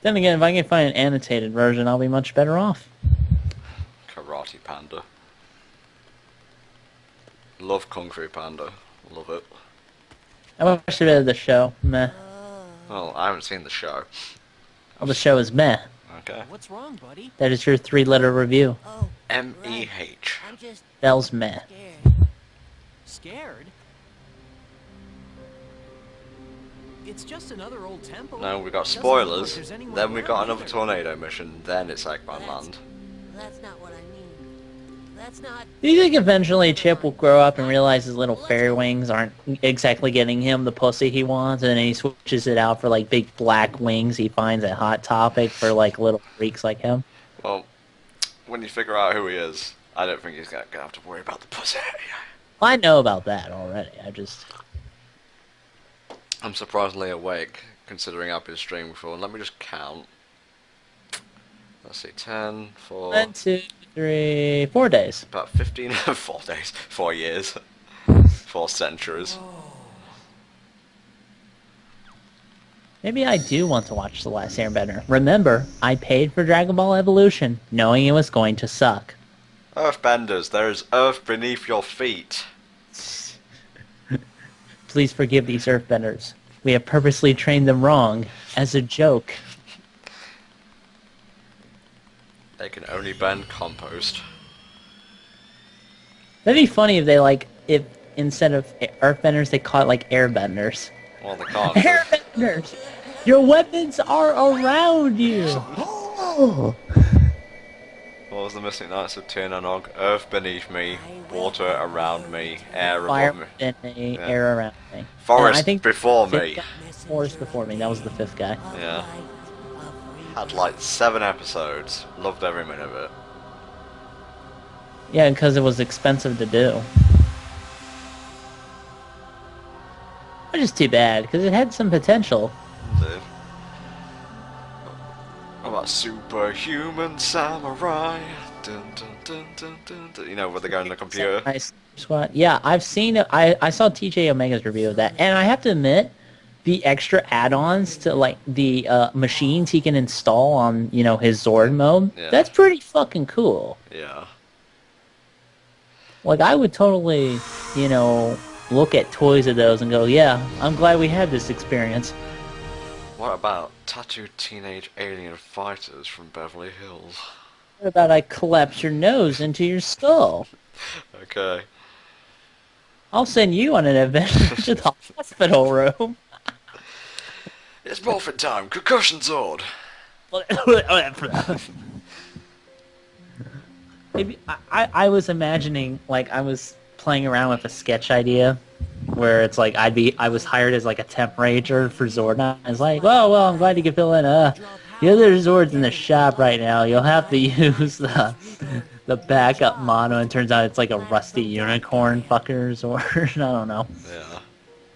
Then again, if I can find an annotated version, I'll be much better off. Karate Panda. Love Kung Fu Panda. Love it. I watched a bit of the show. Meh. Well, I haven't seen the show. Well, the show is meh. Okay. What's wrong, buddy? That is your 3-letter review. Oh, M-E-H. I'm just Bell's meh. scared. Scared? It's just another old temple. No, we got Doesn't look like spoilers, there's anyone then we got around another either. tornado mission, then it's Eggman Land. That's not what I mean. That's not... Do you think eventually Chip will grow up and realize his little fairy wings aren't exactly getting him the pussy he wants, and then he switches it out for like big black wings he finds at Hot Topic for like little freaks like him? Well, when you figure out who he is, I don't think he's gonna have to worry about the pussy. Well, I know about that already. I'm surprisingly awake, considering I've been streaming before. Let me just count. Let's see, 10, 4... 1, 2, 3, 4 days. About 15, 4 days, 4 years, 4 centuries. Maybe I do want to watch The Last Airbender. Remember, I paid for Dragon Ball Evolution, knowing it was going to suck. Earthbenders, there is earth beneath your feet. Please forgive these Earthbenders. We have purposely trained them wrong, as a joke. They can only bend compost. That'd be funny if they if instead of Earthbenders they call it like Airbenders. Well, they can't. Airbenders! Your weapons are around you! Oh. What was the missing Knights of Tirnanog? Earth beneath me, water around me, air Fire above me. within me, air around me. Forest I think before fifth me. guy- Forest before me, that was the 5th guy. Yeah. Had like 7 episodes. Loved every minute of it. Yeah, because it was expensive to do. Which is too bad, because it had some potential. Dude. What about Superhuman Samurai? Dun, dun, dun, dun, dun, dun. You know, where they go in the computer? Nice squad. Yeah, I've seen it. I saw TJ Omega's review of that, and I have to admit, the extra add-ons to like the machines he can install on his Zord mode, Yeah. that's pretty fucking cool. Yeah. Like I would totally, look at toys of those and go, yeah, I'm glad we had this experience. What about tattooed teenage alien fighters from Beverly Hills? What about I collapse your nose into your skull? Okay. I'll send you on an adventure to the hospital room. It's morphin' time. Concussion Zord. Maybe I was imagining, like, I was playing around with a sketch idea where it's like I was hired as like a temp ranger for Zord. And I was like, well, I'm glad you could fill in. The other Zord's in the shop right now. You'll have to use the backup mono. And turns out it's like a rusty unicorn fucker Zord. I don't know. Yeah.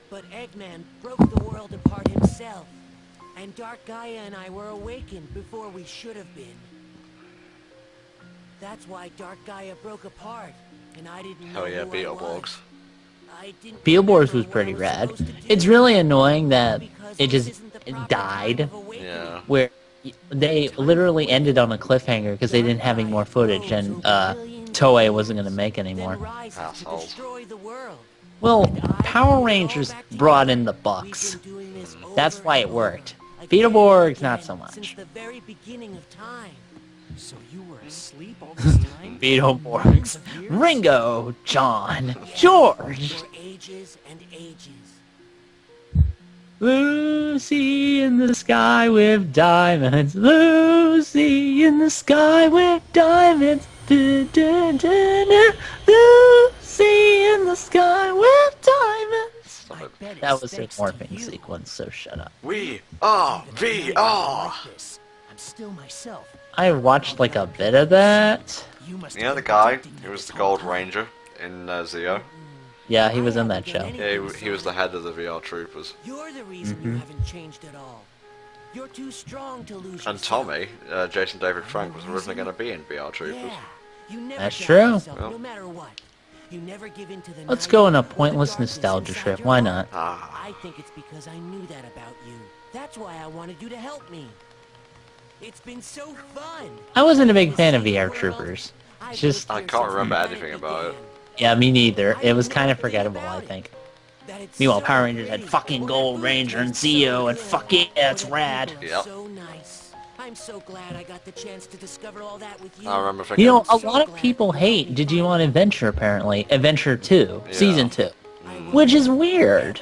But Eggman broke the world apart himself. And Dark Gaia and I were awakened before we should have been. That's why Dark Gaia broke apart, and I didn't know Hell yeah, who I Beetleborgs. was. I didn't Beetleborgs remember was what pretty I was rad. supposed to do, It's really annoying that because it this just isn't the proper died. time of awakening. Yeah. Where they literally ended on a cliffhanger because they didn't have any more footage, and Toei wasn't going to make any Then more. rises to Assholes. destroy the world. Well, And I Power brought it Rangers all back brought together. in the We've Bucks. been doing this That's over why and it over, worked. again and Beetleborgs, not again, so much. Since the very beginning of time. So you were asleep all this time? Beetleborgs, Ringo, John, George, For ages and ages. Lucy in the sky with diamonds, Lucy in the sky with diamonds, Lucy in the sky with diamonds. Stop it. Bet That it's was a thanks to morphing you. sequence, so shut up. We are Even if I VR. like this, I'm still myself. I watched like a bit of that. You must You know have the been guy protecting me who was this the whole Gold time. Ranger in Zeo? Yeah, he was in that show. Yeah, he was the head of the VR troopers. You're the reason you haven't changed at all. You're too strong to lose And yourself. Tommy, Jason David Frank, was originally going to be in VR troopers. Yeah. You never That's doubt true. yourself, Well. no matter what. You never give in to the Let's night go on a or the pointless darkness nostalgia inside trip. your Why heart. not? Ah. I think it's because I knew that about you. That's why I wanted you to help me. It's been so fun. I wasn't a big fan of VR Troopers. It's just, I can't remember anything about it. yeah, me neither. It was kind of forgettable, I think. Meanwhile, Power Rangers had fucking Gold Ranger and Zeo, and fuck yeah, it's rad. Yep. So nice. I'm so glad I got the chance to discover all that with you. I remember thinking, You know, a lot of people hate Digimon Adventure, apparently. Adventure 2, Yeah. Season 2. Which is weird.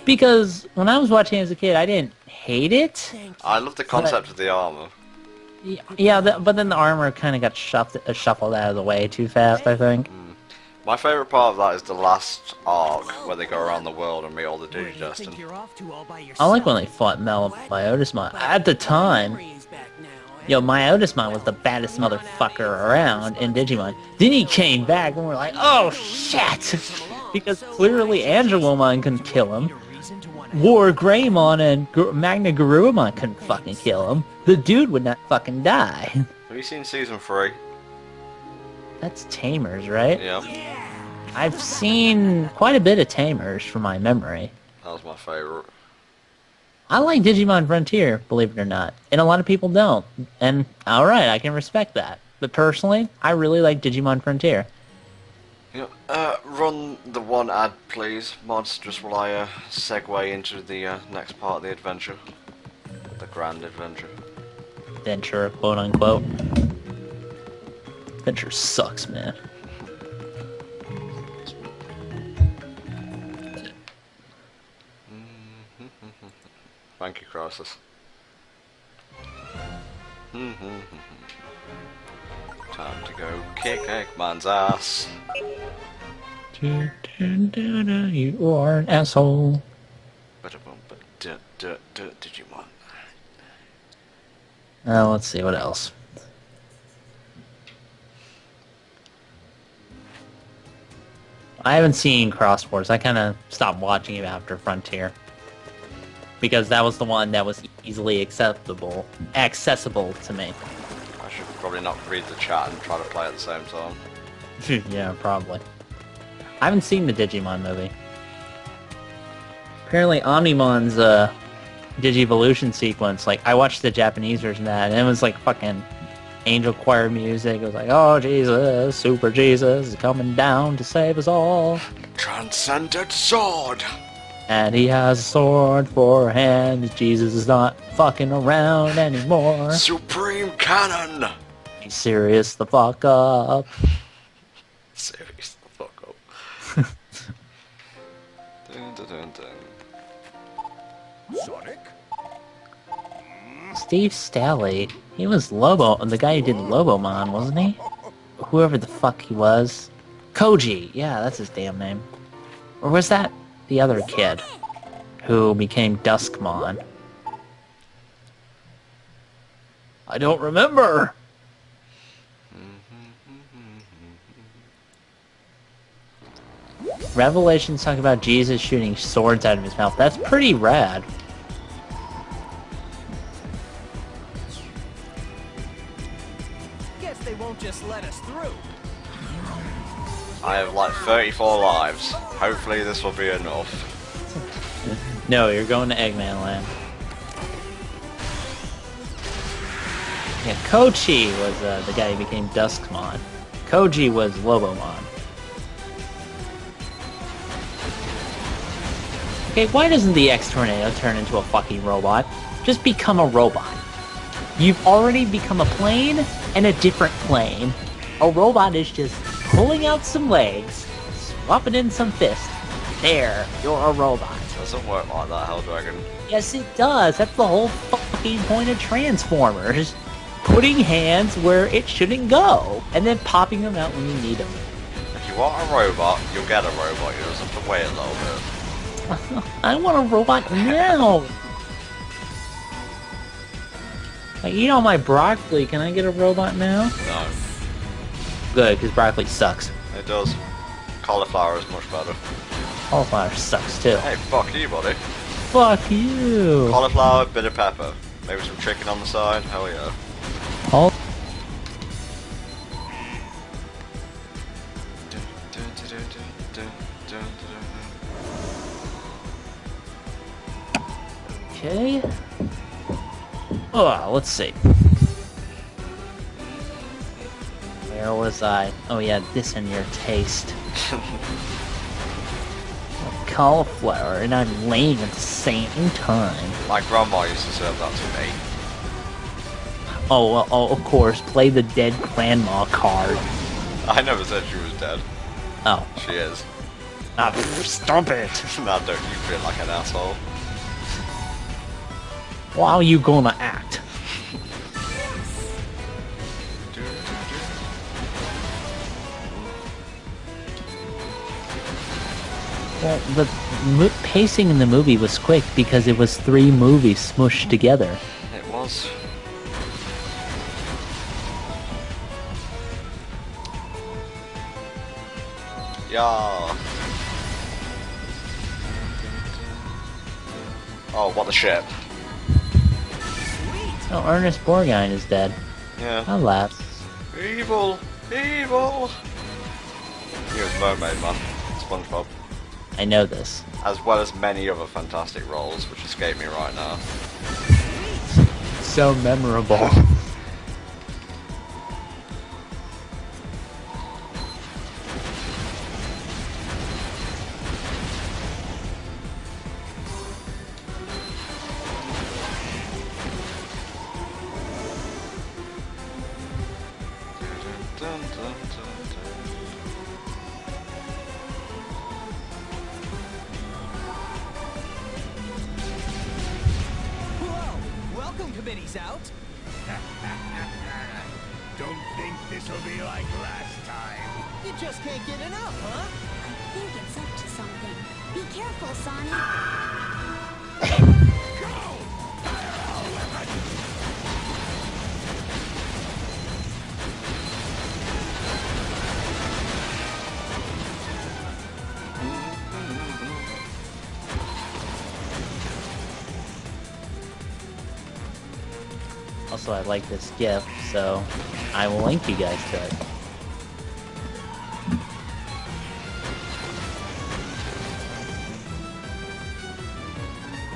Because when I was watching it as a kid, I didn't hate it. I love the concept of the armor. Yeah, but then the armor kind of got shuffled out of the way too fast, I think. My favourite part of that is the last arc, where they go around the world and meet all the Where do you think Digidestined. you're off to all by I yourself? like when they fought Myotismon. At the time, yo, Myotismon was the baddest motherfucker around in Digimon. Then he came back and we're like, oh shit! Because clearly Angelomon couldn't kill him. War Greymon and Magna Garurumon couldn't fucking kill him. The dude would not fucking die. Have you seen Season 3? That's Tamers, right? Yeah. I've seen quite a bit of Tamers from my memory. That was my favourite. I like Digimon Frontier, believe it or not. And a lot of people don't. And alright, I can respect that. But personally, I really like Digimon Frontier. Yeah. Run the one ad, please, mods, just while I segue into the next part of the adventure. The grand adventure. Adventure, quote unquote. Adventure sucks, man. Thank you, Crisis. Time to go kick Eggman's ass. You are an asshole. Digimon. Let's see, what else? I haven't seen Cross Wars. I kind of stopped watching it after Frontier. Because that was the one that was easily accessible to me. I should probably not read the chat and try to play at the same time. Yeah, probably. I haven't seen the Digimon movie. Apparently Omnimon's Digivolution sequence, like, I watched the Japanese version of that, and it was like fucking angel choir music. It was like, oh Jesus, Super Jesus is coming down to save us all. Transcendent sword! And he has a sword for a hand. Jesus is not fucking around anymore. Supreme cannon! He's serious the fuck up. Serious the fuck up. Dun, dun, dun, dun. Sonic? Steve Stalley. He was Lobo, the guy who did Lobomon, wasn't he? Whoever the fuck he was. Koji. Yeah, that's his damn name. Or was that the other kid who became Duskmon? I don't remember. Revelations talk about Jesus shooting swords out of his mouth. That's pretty rad. Guess they won't just let us through. I have like 34 lives. Hopefully this will be enough. No, you're going to Eggman Land. Yeah, Kochi was the guy who became Duskmon. Koji was Lobomon. Okay, why doesn't the X-Tornado turn into a fucking robot? Just become a robot. You've already become a plane and a different plane. A robot is just pulling out some legs, swapping in some fists. There, you're a robot. Doesn't work like that, Hell Dragon. Yes, it does. That's the whole fucking point of Transformers. Putting hands where it shouldn't go, and then popping them out when you need them. If you want a robot, you'll get a robot. You just have to wait a little bit. I want a robot now! I eat all my broccoli. Can I get a robot now? No, Good, because broccoli sucks. it does. Cauliflower is much better. Cauliflower sucks too. Hey, fuck you, buddy. Fuck you! Cauliflower, bit of pepper. Maybe some chicken on the side. Hell yeah. All Okay. Oh, let's see. Where was I? Oh yeah, this in your taste. Cauliflower, and I'm lame at the same time. My grandma used to serve that to me. Oh, well, oh, of course, play the dead grandma card. I never said she was dead. Oh. She is. Ah, stop it! Now don't you feel like an asshole? How are you gonna act? Well, the pacing in the movie was quick because it was 3 movies smushed together. It was. Yeah. Oh, what the shit. Oh, Ernest Borgnine is dead. Yeah. Alas. Evil! Evil! He was Mermaid Man. SpongeBob. I know this. As well as many other fantastic roles, which escape me right now. So memorable. Whoa! Welcome, committee's out. Don't think this'll be like last time. You just can't get enough, huh? I think it's up to something. Be careful, Sonic. Go! Fire all weapons! Also, I like this GIF, so I will link you guys to it.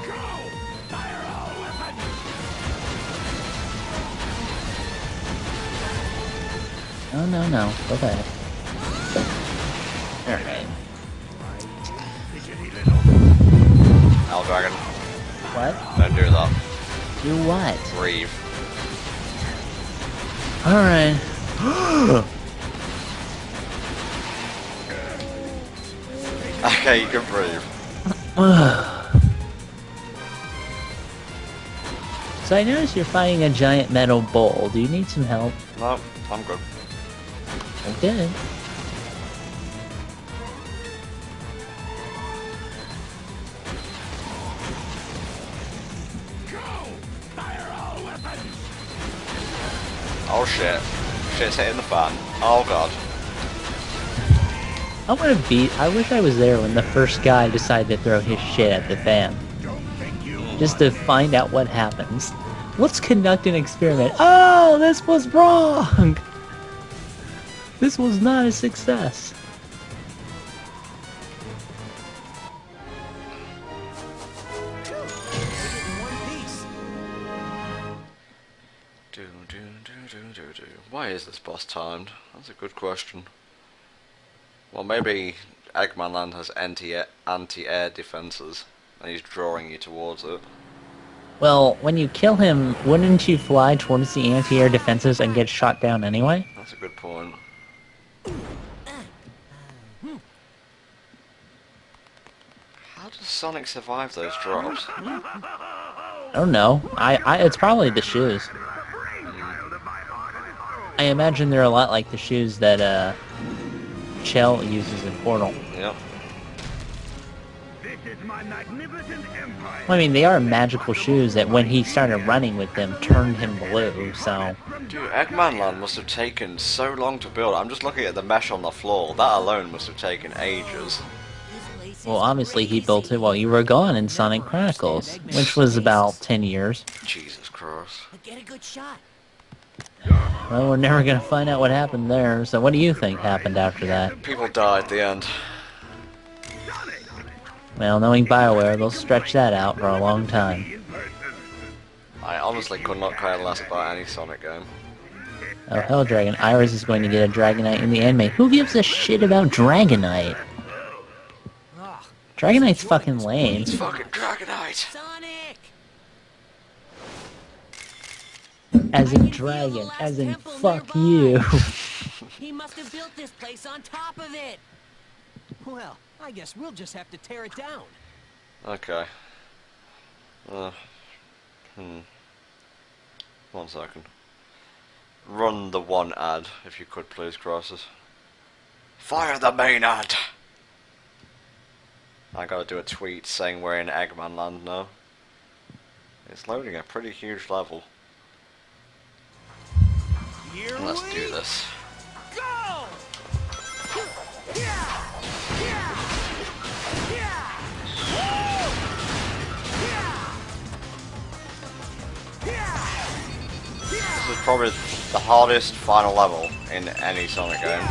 Go! Fire all weapons! No, no, no. Go ahead. Alright. Fidgety little... Owl Dragon. What? Don't do that. Do what? Breathe. Alright. Okay, you can breathe. So I noticed you're fighting a giant metal bull. Do you need some help? No, I'm good. Okay. Go! Fire all weapons! Oh shit. Shit's hitting the fan. Oh god. I want to beat. I wish I was there when the first guy decided to throw his shit at the fan. Don't think you... Just to find out what happens. Let's conduct an experiment. Oh, this was wrong! This was not a success. Why is this boss timed? That's a good question. Well, maybe Eggman Land has anti-air defenses, and he's drawing you towards it. Well, when you kill him, wouldn't you fly towards the anti-air defenses and get shot down anyway? That's a good point. How does Sonic survive those drops? I don't know. It's probably the shoes. I imagine they're a lot like the shoes that Chell uses in Portal. Yep. This is my magnificent empire. Well, I mean, they are magical shoes that when he started running with them turned him blue, so... Dude, Eggman Land must have taken so long to build. I'm just looking at the mesh on the floor. That alone must have taken ages. Well, obviously he built it while you were gone in Sonic Chronicles, which was about 10 years. Jesus Christ. Get a good shot. Well, we're never gonna find out what happened there, so what do you think happened after that? People died at the end. Well, knowing BioWare, they'll stretch that out for a long time. I honestly could not care less about any Sonic game. Oh, hell, Dragon. Iris is going to get a Dragonite in the anime. Who gives a shit about Dragonite? Ugh, Dragonite's fucking lame. It's fucking Dragonite! Sonic! As I in can feel the dragon, last as in temple fuck nearby. you. He must have built this place on top of it. well, I guess we'll just have to tear it down. Okay. 1 second. Run the one ad, if you could please, Crosses. Fire the main ad! I gotta do a tweet saying we're in Eggman Land now. It's loading a pretty huge level. Here Let's we do this. go! This is probably the hardest final level in any Sonic game.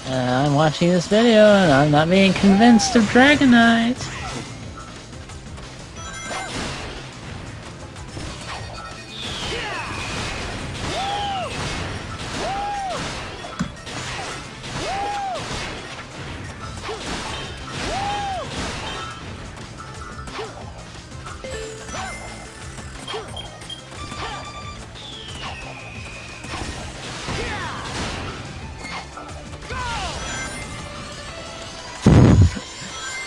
I'm watching this video and I'm not being convinced of Dragonite.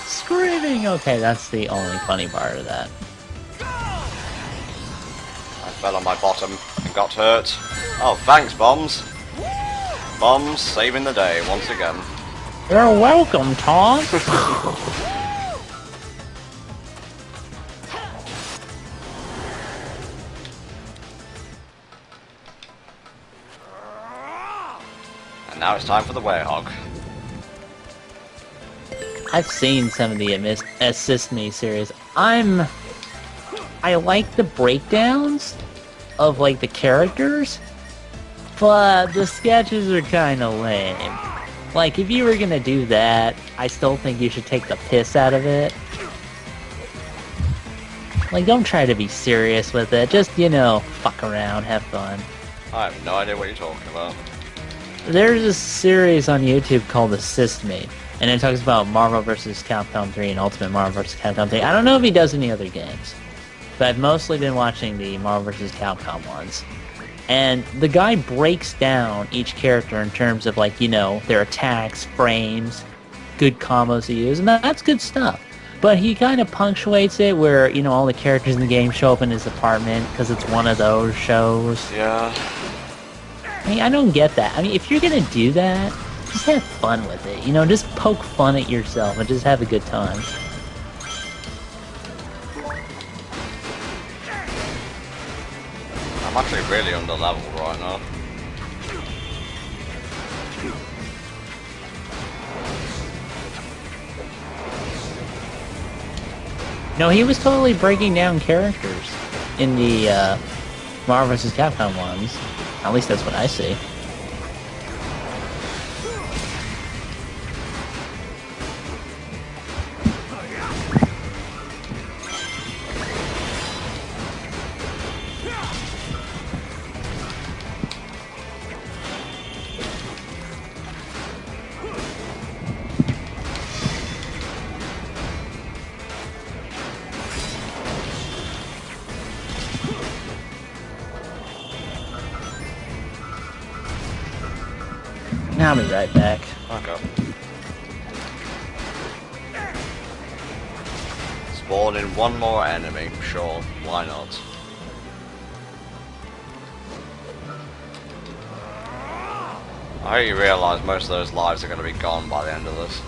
Screaming! Okay, that's the only funny part of that. I fell on my bottom and got hurt. Oh, thanks, Bombs. Bombs saving the day once again. You're welcome, Tom! And now it's time for the Werehog. I've seen some of the Assist Me series. I like the breakdowns of like the characters, but the sketches are kinda lame. Like, if you were gonna do that, I still think you should take the piss out of it. Like, don't try to be serious with it, just, you know, fuck around, have fun. I have no idea what you're talking about. There's a series on YouTube called Assist Me, and it talks about Marvel vs. Capcom 3 and Ultimate Marvel vs. Capcom 3. I don't know if he does any other games, but I've mostly been watching the Marvel vs. Capcom ones. And the guy breaks down each character in terms of, like, you know, their attacks, frames, good combos to use, and that's good stuff. But he kind of punctuates it where, you know, all the characters in the game show up in his apartment because it's one of those shows. Yeah. I mean, I don't get that. I mean, if you're gonna do that, just have fun with it. You know, just poke fun at yourself and just have a good time. I'm actually really under level right now. No, he was totally breaking down characters in the Marvel vs. Capcom ones. At least that's what I see. I'll be right back. Okay. Spawn in one more enemy, sure, why not? I hope you realise most of those lives are going to be gone by the end of this.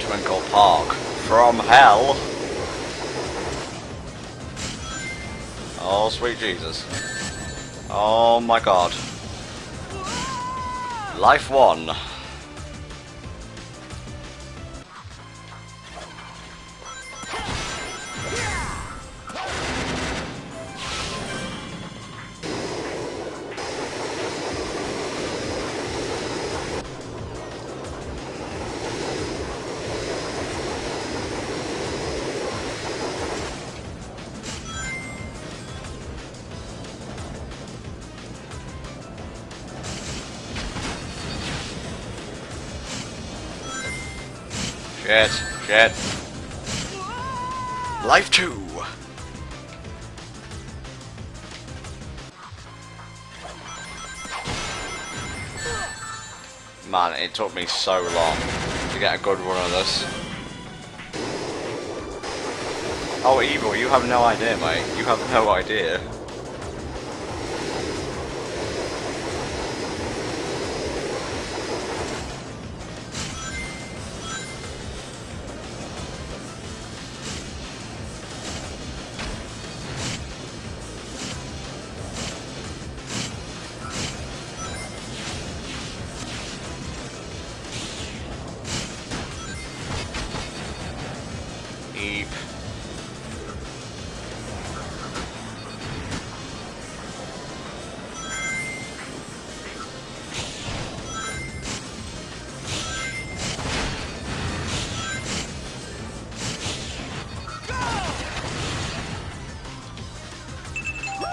Twinkle Park from hell. Oh, sweet Jesus. Oh my god. Life 1. Shit. Life 2. Man, it took me so long to get a good run of this. Oh, Evil, you have no idea, mate. You have no idea. Eep.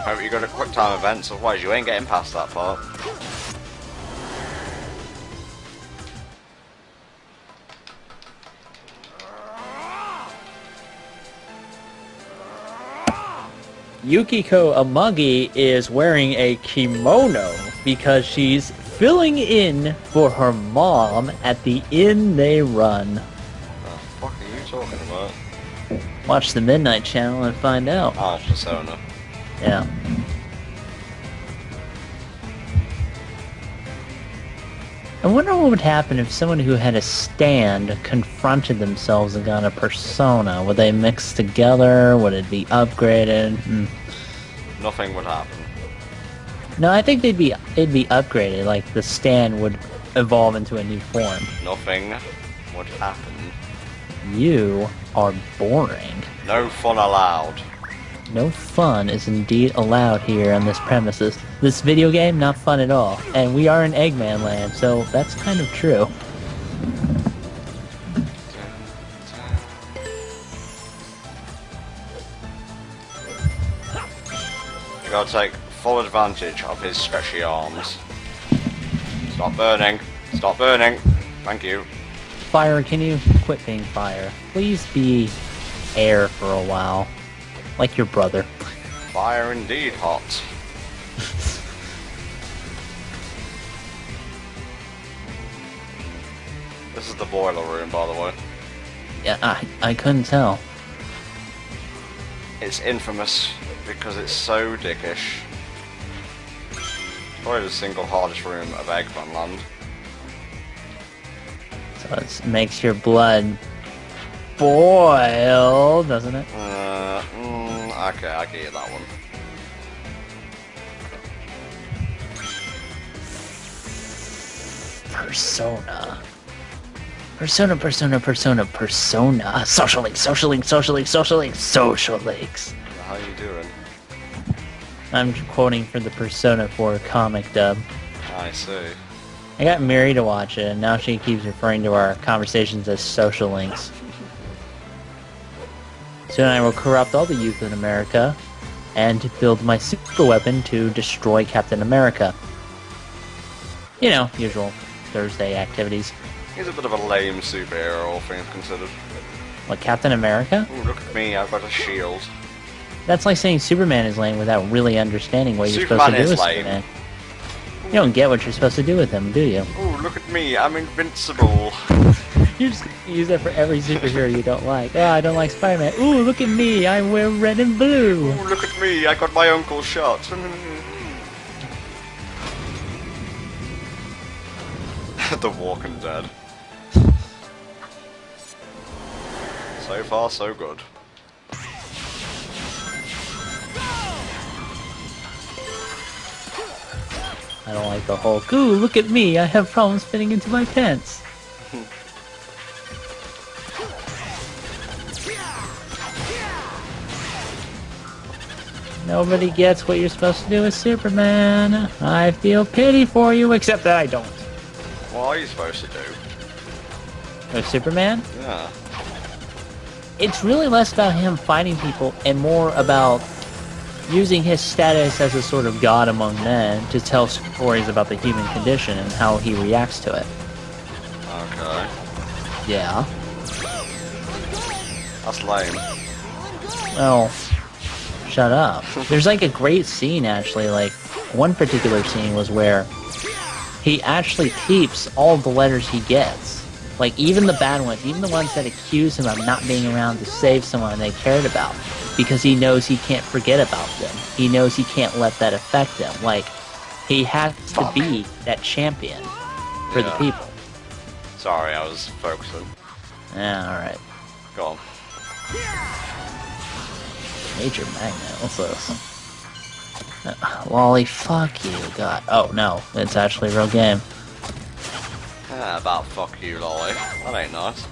Hope you got a quick time event, otherwise you ain't getting past that part. Yukiko Amagi is wearing a kimono because she's filling in for her mom at the inn they run. What the fuck are you talking about? Watch the Midnight Channel and find out. Oh, it's Persona. Yeah. I wonder what would happen if someone who had a stand confronted themselves and got a persona. Would they mix together? Would it be upgraded? Nothing would happen. No, I think it'd be upgraded. Like the stand would evolve into a new form. Nothing would happen. You are boring. No fun allowed. No fun is indeed allowed here on this premises. This video game, not fun at all. And we are in Eggman land, so that's kind of true. You gotta take full advantage of his stretchy arms. Stop burning. Stop burning. Thank you. Fire, can you quit being fire? Please be air for a while. Like your brother. Fire indeed hot. This is the boiler room, by the way. Yeah, I couldn't tell. It's infamous because it's so dickish. Probably the single hardest room of Eggman Land. So it makes your blood boil, doesn't it? Okay, I get you that one. Persona. Persona. Social links. How you doing? I'm quoting for the Persona 4 comic dub. I see. I got Mary to watch it, and now she keeps referring to our conversations as social links. Soon I will corrupt all the youth in America, and build my super weapon to destroy Captain America. You know, usual Thursday activities. He's a bit of a lame superhero, all things considered. What, Captain America? Ooh, look at me, I've got a shield. That's like saying Superman is lame without really understanding what you're supposed to do with Superman. You don't get what you're supposed to do with him, do you? Ooh, look at me, I'm invincible. You just use that for every superhero you don't like. Oh, I don't like Spider-Man. Ooh, look at me, I wear red and blue. Ooh, look at me, I got my uncle shot. The Walking Dead. So far, so good. I don't like the whole, ooh, look at me, I have problems fitting into my pants. Nobody gets what you're supposed to do with Superman. I feel pity for you, except that I don't. What are you supposed to do? With Superman? Yeah. It's really less about him fighting people and more about using his status as a sort of god among men to tell stories about the human condition and how he reacts to it. Okay. Yeah. That's lame. Well, shut up. There's like a great scene actually, like one particular scene was where he actually keeps all the letters he gets. Like even the bad ones, even the ones that accuse him of not being around to save someone they cared about. Because he knows he can't forget about them. He knows he can't let that affect them. Like, he has to be that champion for the people. Sorry, I was focusing. Yeah, alright. Go on. Major Magnet, what's this? Lolly, fuck you, God. Oh, no, it's actually a real game. Yeah, about fuck you, Lolly. That ain't nice.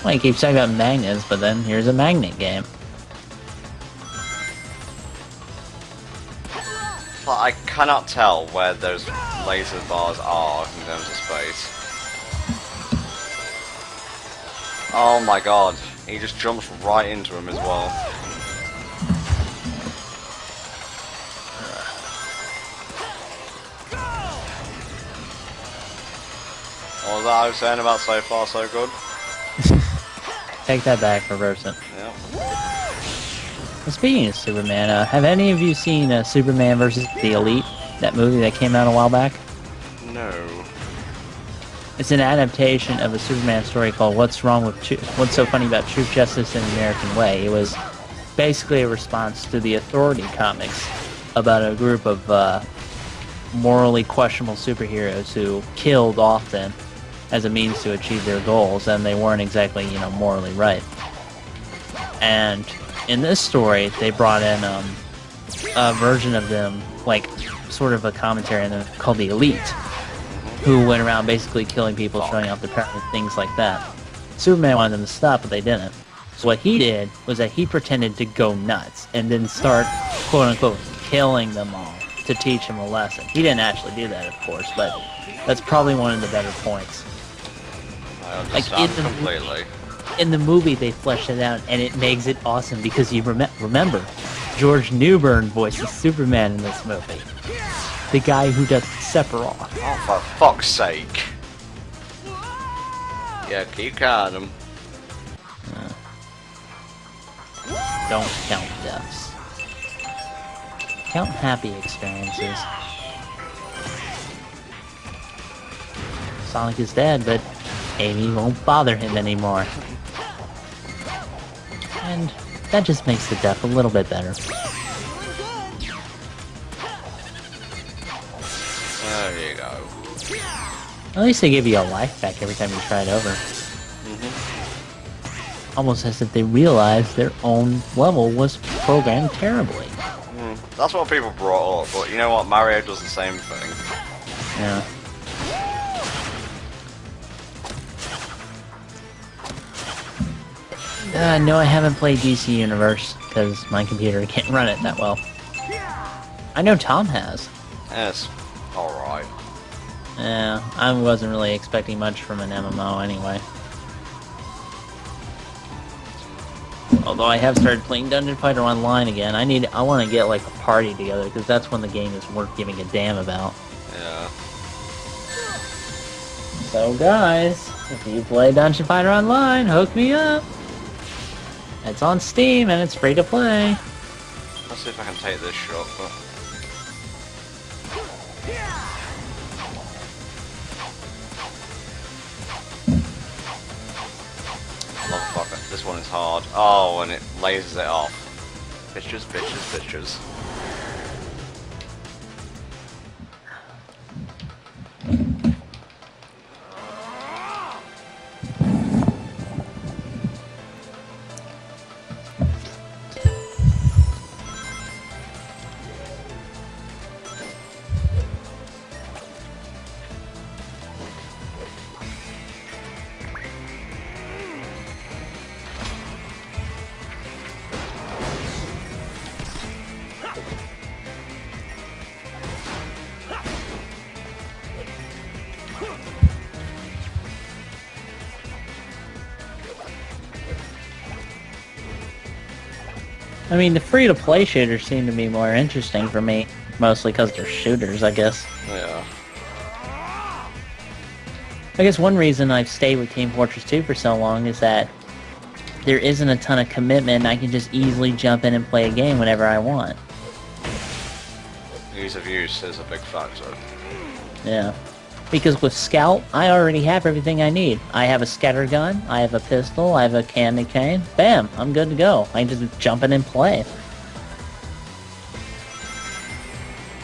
Well, he keeps talking about magnets, but then here's a magnet game. But I cannot tell where those laser bars are in terms of space. Oh my god, he just jumps right into him as well. What was that I was saying about so far so good? Take that back, reverse it. Yeah. Well, speaking of Superman, have any of you seen Superman vs. the Elite? That movie that came out a while back? No. It's an adaptation of a Superman story called What's So Funny About Truth, Justice, and the American Way. It was basically a response to the Authority comics about a group of morally questionable superheroes who killed often as a means to achieve their goals, and they weren't exactly, you know, morally right. And in this story, they brought in a version of them, like sort of a commentary on them called the Elite, who went around basically killing people, showing off their power, and things like that. Superman wanted them to stop, but they didn't. So what he did was that he pretended to go nuts and then start, quote-unquote, killing them all to teach them a lesson. He didn't actually do that, of course, but that's probably one of the better points. I understand completely. In the movie, they fleshed it out, and it makes it awesome because you remember, George Newbern voices Superman in this movie. The guy who does Sephiroth. Oh, for fuck's sake. Yeah, keep counting them. Don't count deaths. Count happy experiences. Sonic is dead, but Amy won't bother him anymore. And that just makes the death a little bit better. There you go. At least they give you a life back every time you try it over. Almost as if they realized their own level was programmed terribly. That's what people brought up, but you know what? Mario does the same thing. Yeah. No, I haven't played DC Universe, because my computer can't run it that well. I know Tom has. Yes. Alright. Yeah, I wasn't really expecting much from an MMO anyway. Although I have started playing Dungeon Fighter Online again. I want to get like a party together, because that's when the game is worth giving a damn about. Yeah. So guys, if you play Dungeon Fighter Online, hook me up! It's on Steam and it's free to play. Let's see if I can take this shot, but... Motherfucker, this one is hard. Oh, and it lasers it off. Bitches, bitches, bitches. I mean, the free-to-play shooters seem to be more interesting for me, mostly because they're shooters, I guess. Yeah. I guess one reason I've stayed with Team Fortress 2 for so long is that there isn't a ton of commitment, and I can just easily jump in and play a game whenever I want. Ease of use is a big factor. Yeah. Because with Scout, I already have everything I need. I have a scatter gun, I have a pistol, I have a candy cane. Bam! I'm good to go. I can just jump in and play.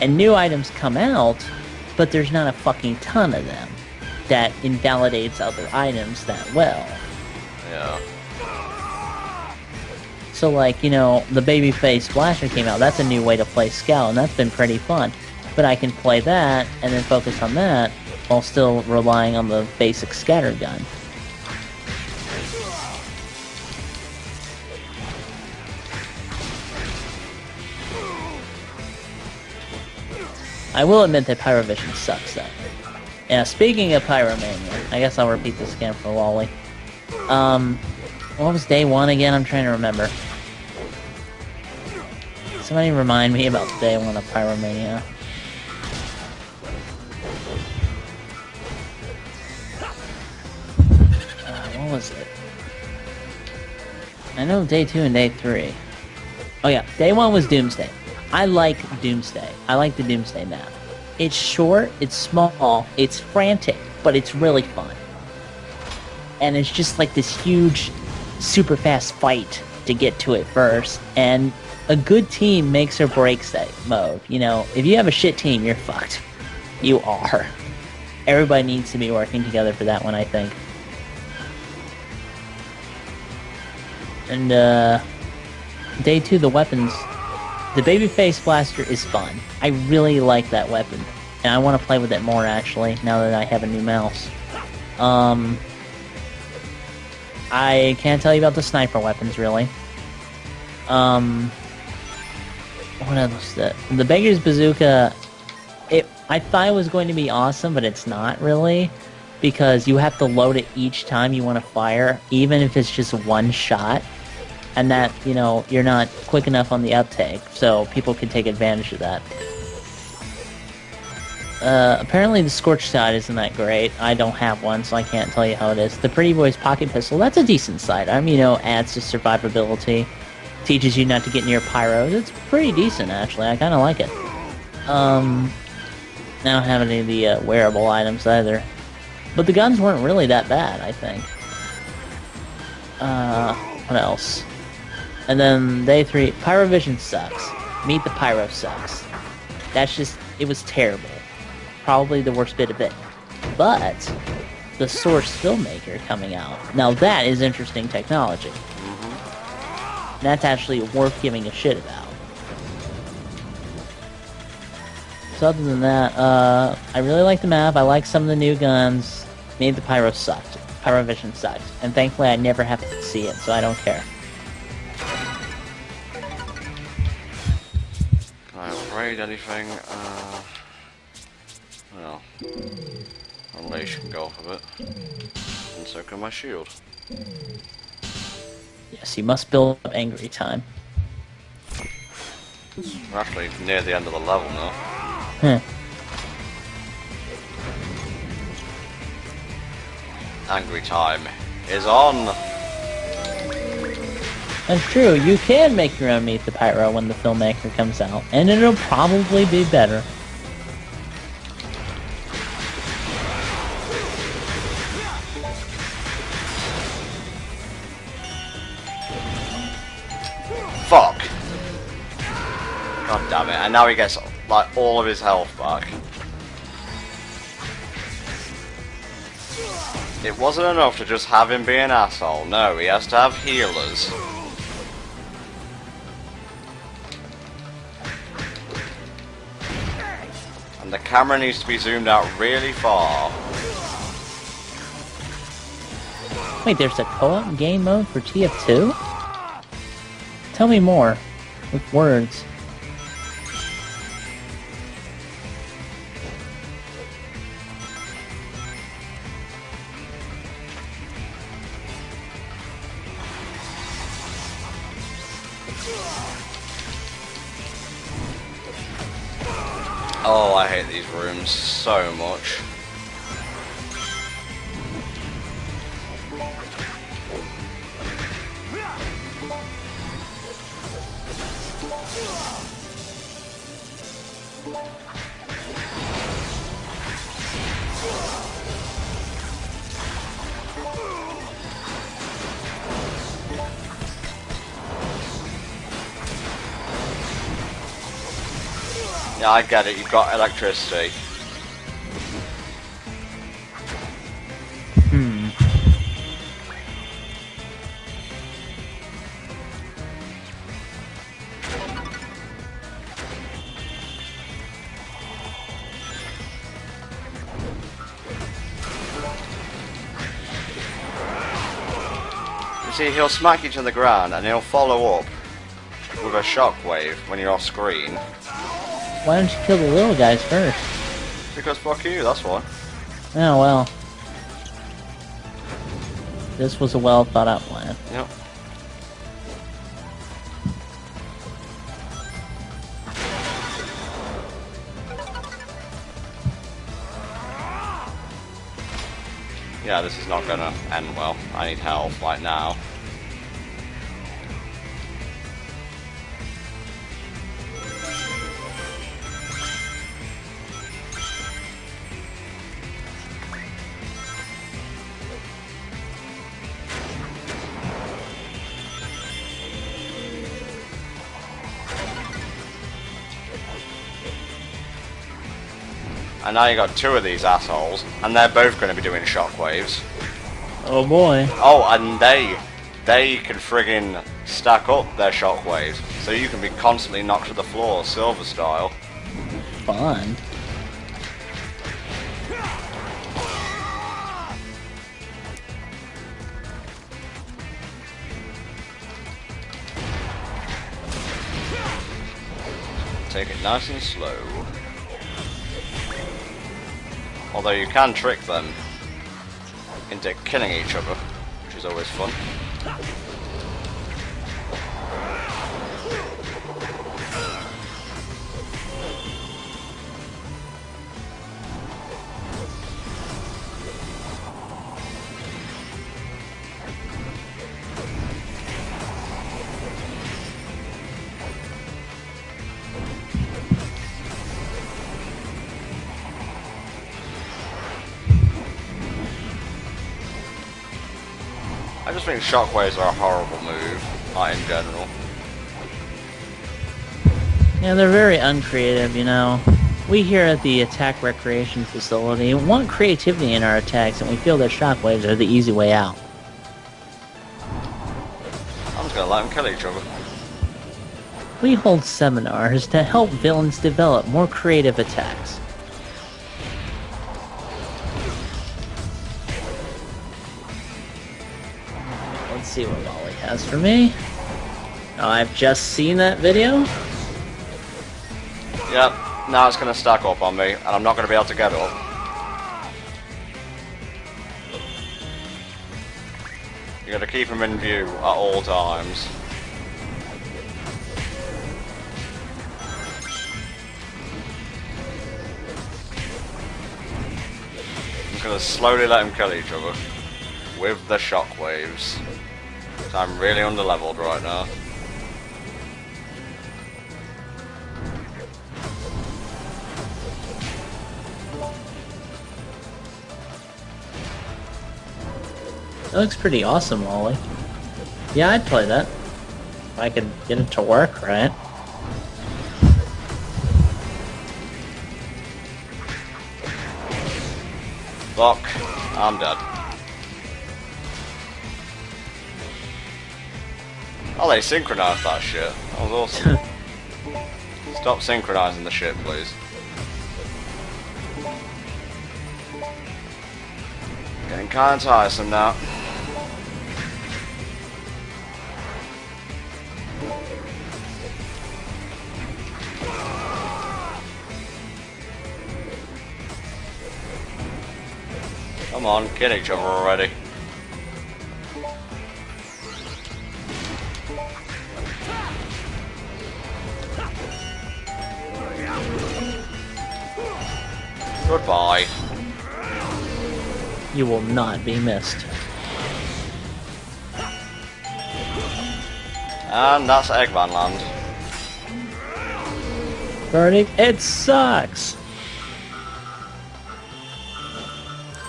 And new items come out, but there's not a fucking ton of them. That invalidates other items that well. Yeah. So like, you know, the Babyface Blaster came out. That's a new way to play Scout, and that's been pretty fun. But I can play that, and then focus on that, while still relying on the basic scatter gun. I will admit that Pyrovision sucks, though. Yeah, speaking of Pyromania, I guess I'll repeat this again for Wally. What was day one again? I'm trying to remember. Somebody remind me about day one of Pyromania. What was it? I know day 2 and day 3. Oh yeah, day 1 was Doomsday. I like Doomsday. I like the Doomsday map. It's short, it's small, it's frantic, but it's really fun. And it's just like this huge, super fast fight to get to it first. And a good team makes or breaks that mode. You know, if you have a shit team, you're fucked. You are. Everybody needs to be working together for that one, I think. And, day 2, the weapons. The Babyface Blaster is fun. I really like that weapon. And I want to play with it more, actually, now that I have a new mouse. I can't tell you about the sniper weapons, really. What else? The Beggar's Bazooka, I thought it was going to be awesome, but it's not really. Because you have to load it each time you want to fire, even if it's just one shot. And that, you know, you're not quick enough on the uptake, so people can take advantage of that. Apparently the Scorched Side isn't that great. I don't have one, so I can't tell you how it is. The Pretty Boy's Pocket Pistol, that's a decent sidearm, you know, adds to survivability. Teaches you not to get near pyros. It's pretty decent, actually. I kind of like it. I don't have any of the wearable items either. But the guns weren't really that bad, I think. What else? And then day 3, Pyrovision sucks. Meet the Pyro sucks. That's just, it was terrible. Probably the worst bit of it. But, the Source Filmmaker coming out. Now that is interesting technology. That's actually worth giving a shit about. So other than that, I really like the map, I like some of the new guns. Maybe the Pyro sucked. Pyrovision sucked. And thankfully I never have to see it, so I don't care. Can I upgrade anything? Well, Unleash can go off a bit. And so can my shield. Yes, you must build up Angry Time. We're actually near the end of the level now. Huh. Angry Time is on! That's true, you can make your own Meet the Pyro when the Filmmaker comes out, and it'll probably be better. Fuck! God damn it, and now he gets like all of his health back. It wasn't enough to just have him be an asshole, no, he has to have healers. And the camera needs to be zoomed out really far. Wait, there's a co-op game mode for TF2? Tell me more, with words. Oh, I hate these rooms so much. Yeah, I get it, you've got electricity. You see, he'll smack you to the ground and he'll follow up with a shockwave when you're off screen. Why don't you kill the little guys first? Because fuck you, that's why. Oh well. This was a well thought out plan. Yep. Yeah, this is not gonna end well. I need help right now. And now you got two of these assholes, and they're both going to be doing shockwaves. Oh boy. Oh, and they can friggin' stack up their shockwaves, so you can be constantly knocked to the floor, silver style. Fun. Take it nice and slow. Although you can trick them into killing each other, which is always fun. I just think shockwaves are a horrible move, like in general. Yeah, they're very uncreative, you know. We here at the Attack Recreation Facility want creativity in our attacks, and we feel that shockwaves are the easy way out. I'm just gonna let them kill each other. We hold seminars to help villains develop more creative attacks. Let's see what Molly has for me. Oh, I've just seen that video. Yep, now it's gonna stack up on me, and I'm not gonna be able to get up. You gotta keep them in view at all times. I'm just gonna slowly let them kill each other with the shockwaves. So I'm really underleveled right now. That looks pretty awesome, Molly. Yeah, I'd play that. If I could get it to work, right? Fuck, I'm dead. Oh, they synchronized that shit. That was awesome. Stop synchronizing the shit, please. Getting kinda tiresome now. Come on, kill each other already. Goodbye. You will not be missed. And that's Eggman Land. Verdict, it sucks!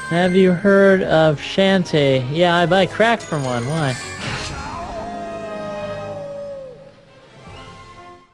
Have you heard of Shantae? Yeah, I buy crack from one. Why?